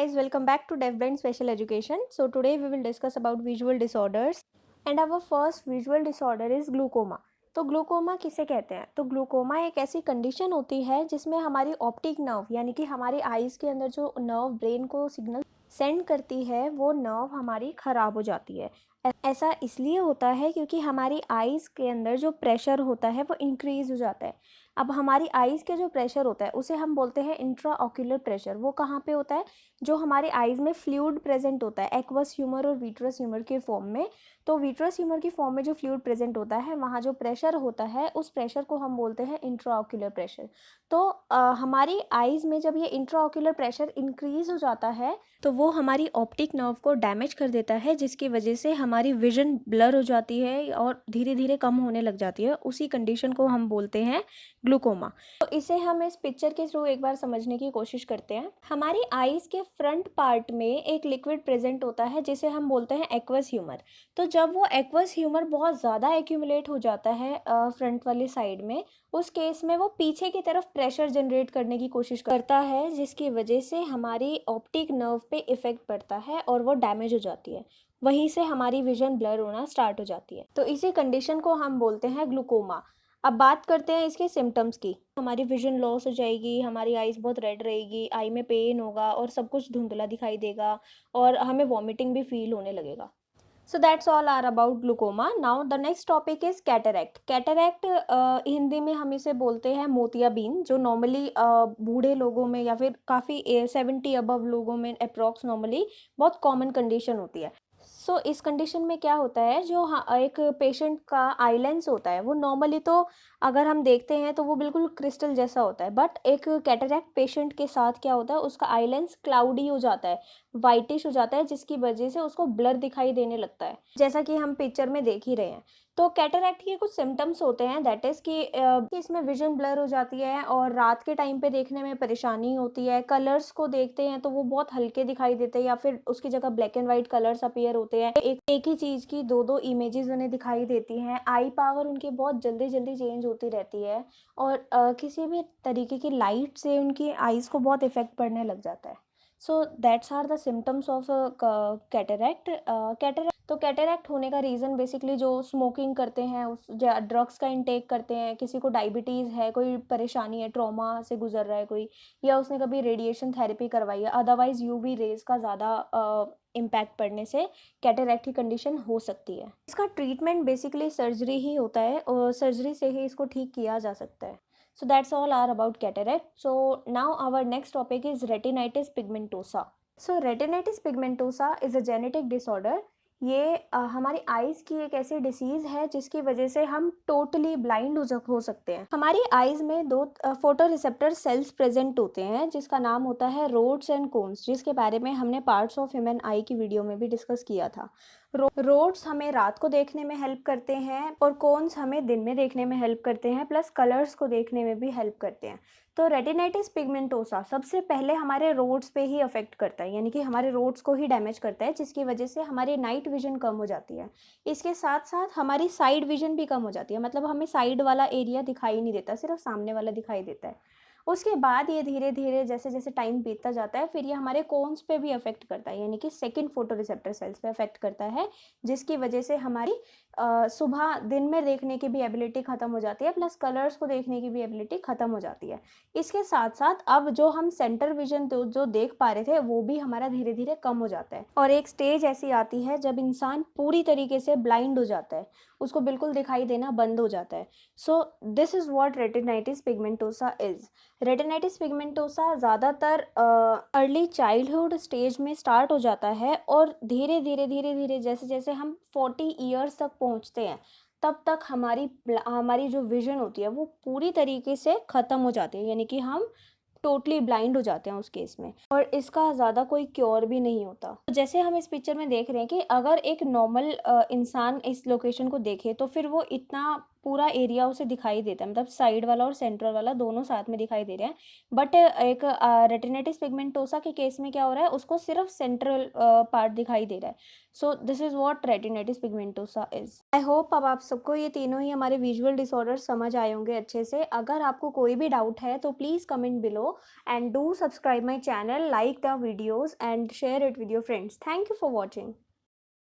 guys, welcome back to Deafblind Special Education. So today we will discuss about visual disorders and our first visual disorder is glaucoma. तो glaucoma किसे कहते हैं? तो glaucoma एक ऐसी condition होती है जिसमें हमारी ऑप्टिक नर्व यानी कि हमारी आइज़ के अंदर जो नर्व ब्रेन को सिग्नल सेंड करती है वो नर्व हमारी ख़राब हो जाती है। ऐसा इसलिए होता है क्योंकि हमारी आइज़ के अंदर जो प्रेशर होता है वो इंक्रीज़ हो जाता है। अब हमारी आइज़ के जो प्रेशर होता है उसे हम बोलते हैं इंट्राऑक्यूलर प्रेशर। वो कहाँ पे होता है? जो हमारे आइज़ में फ्लूइड प्रेजेंट होता है एक्वस ह्यूमर और विट्रस ह्यूमर के फॉर्म में। तो विट्रस ह्यूमर की फॉर्म में जो फ्लूइड प्रेजेंट होता है वहाँ जो प्रेशर होता है उस प्रेशर को हम बोलते हैं इंट्राऑक्यूलर प्रेशर। तो हमारी आइज़ में जब ये इंट्राऑक्यूलर प्रेशर इंक्रीज़ हो जाता है तो वो हमारी ऑप्टिक नर्व को डैमेज कर देता है, जिसकी वजह से हमारी विजन ब्लर हो जाती है और धीरे धीरे कम होने लग जाती है। उसी कंडीशन को हम बोलते हैं ग्लूकोमा। तो इसे हम इस पिक्चर के थ्रू एक बार समझने की कोशिश करते हैं। हमारी आइज़ के फ्रंट पार्ट में एक लिक्विड प्रेजेंट होता है जिसे हम बोलते हैं एक्वस ह्यूमर। तो जब वो एक्वस ह्यूमर बहुत ज़्यादा एक्यूमुलेट हो जाता है फ्रंट वाली साइड में, उस केस में वो पीछे की तरफ प्रेशर जनरेट करने की कोशिश करता है, जिसकी वजह से हमारी ऑप्टिक नर्व पे इफ़ेक्ट पड़ता है और वो डैमेज हो जाती है। वहीं से हमारी विजन ब्लर होना स्टार्ट हो जाती है। तो इसी कंडीशन को हम बोलते हैं ग्लूकोमा। अब बात करते हैं इसके सिम्टम्स की। हमारी विजन लॉस हो जाएगी, हमारी आइज़ बहुत रेड रहेगी, आई में पेन होगा और सब कुछ धुंधला दिखाई देगा और हमें वॉमिटिंग भी फील होने लगेगा। So that's all are about glaucoma. Now the next topic is cataract. Cataract Hindi में हम इसे बोलते हैं मोतियाबिंद, जो नॉर्मली बूढ़े लोगों में या फिर काफ़ी 70 अबव लोगों में अप्रॉक्स नॉर्मली बहुत कॉमन कंडीशन होती है। सो इस कंडीशन में क्या होता है, जो एक पेशेंट का आई लेंस होता है वो नॉर्मली तो अगर हम देखते हैं तो वो बिल्कुल क्रिस्टल जैसा होता है, बट एक कैटरैक्ट पेशेंट के साथ क्या होता है, उसका आई लेंस क्लाउडी हो जाता है, वाइटिश हो जाता है, जिसकी वजह से उसको ब्लर दिखाई देने लगता है, जैसा कि हम पिक्चर में देख ही रहे हैं। तो कैटरैक्ट के कुछ सिम्टम्स होते हैं, दैट इज़ कि इसमें विजन ब्लर हो जाती है और रात के टाइम पे देखने में परेशानी होती है। कलर्स को देखते हैं तो वो बहुत हल्के दिखाई देते हैं या फिर उसकी जगह black and white colours appear होते हैं। एक ही चीज़ की दो इमेजेस उन्हें दिखाई देती हैं। आई पावर उनकी बहुत जल्दी जल्दी चेंज होती रहती है और किसी भी तरीके की लाइट से उनकी आइज़ को बहुत इफेक्ट पड़ने लग जाता है। So that's are the symptoms of cataract. तो कैटरैक्ट होने का रीज़न बेसिकली जो स्मोकिंग करते हैं, उस ड्रग्स का इंटेक करते हैं, किसी को डायबिटीज़ है, कोई परेशानी है, ट्रॉमा से गुजर रहा है कोई, या उसने कभी रेडिएशन थेरेपी करवाई है, अदरवाइज यूवी रेज का ज़्यादा इम्पैक्ट पड़ने से कैटरैक्ट की कंडीशन हो सकती है। इसका ट्रीटमेंट बेसिकली सर्जरी ही होता है और सर्जरी से ही इसको ठीक किया जा सकता है। So that's all are about cataract. So now our next topic is retinitis pigmentosa. So retinitis pigmentosa is a genetic disorder. ये हमारी आइज़ की एक ऐसी डिसीज़ है जिसकी वजह से हम टोटली ब्लाइंड हो सकते हैं। हमारी आइज़ में दो फोटो रिसेप्टर सेल्स प्रेजेंट होते हैं जिसका नाम होता है रोड्स एंड कोन्स, जिसके बारे में हमने पार्ट्स ऑफ ह्यूमन आई की वीडियो में भी डिस्कस किया था। रोड्स हमें रात को देखने में हेल्प करते हैं और कोन्स हमें दिन में देखने में हेल्प करते हैं, प्लस कलर्स को देखने में भी हेल्प करते हैं। तो रेटिनाइटिस पिगमेंटोसा सबसे पहले हमारे रोड्स पे ही अफेक्ट करता है, यानी कि हमारे रोड्स को ही डैमेज करता है, जिसकी वजह से हमारी नाइट विजन कम हो जाती है। इसके साथ साथ हमारी साइड विजन भी कम हो जाती है, मतलब हमें साइड वाला एरिया दिखाई नहीं देता, सिर्फ सामने वाला दिखाई देता है। उसके बाद ये धीरे धीरे जैसे जैसे टाइम बीतता जाता है फिर ये हमारे कोन्स पे भी अफेक्ट करता है, यानी कि सेकंड फोटो रिसेप्टर सेल्स पे अफेक्ट करता है, जिसकी वजह से हमारी सुबह दिन में देखने की भी एबिलिटी ख़त्म हो जाती है, प्लस कलर्स को देखने की भी एबिलिटी ख़त्म हो जाती है। इसके साथ साथ अब जो हम सेंटर विजन जो देख पा रहे थे वो भी हमारा धीरे धीरे कम हो जाता है और एक स्टेज ऐसी आती है जब इंसान पूरी तरीके से ब्लाइंड हो जाता है, उसको बिल्कुल दिखाई देना बंद हो जाता है। So this is what retinitis pigmentosa is. Retinitis pigmentosa ज़्यादातर अर्ली चाइल्डहुड स्टेज में स्टार्ट हो जाता है और धीरे धीरे जैसे जैसे हम 40 ईयर्स तक पहुंचते हैं तब तक हमारी जो विजन होती है वो पूरी तरीके से ख़त्म हो जाती है, यानी कि हम टोटली ब्लाइंड हो जाते हैं उस केस में, और इसका ज़्यादा कोई क्योर भी नहीं होता। तो जैसे हम इस पिक्चर में देख रहे हैं कि अगर एक नॉर्मल इंसान इस लोकेशन को देखे तो फिर वो इतना पूरा एरिया उसे दिखाई देता है, मतलब साइड वाला और सेंट्रल वाला दोनों साथ में दिखाई दे रहे हैं। बट एक रेटिनाइटिस पिगमेंटोसा के केस में क्या हो रहा है, उसको सिर्फ सेंट्रल पार्ट दिखाई दे रहा है। So this is what retinitis pigmentosa is. I hope अब आप सबको ये तीनों ही हमारे विजुअल डिसऑर्डर समझ आए होंगे अच्छे से। अगर आपको कोई भी डाउट है तो please comment below and do subscribe my channel, like the videos and share it with your friends. Thank you for watching.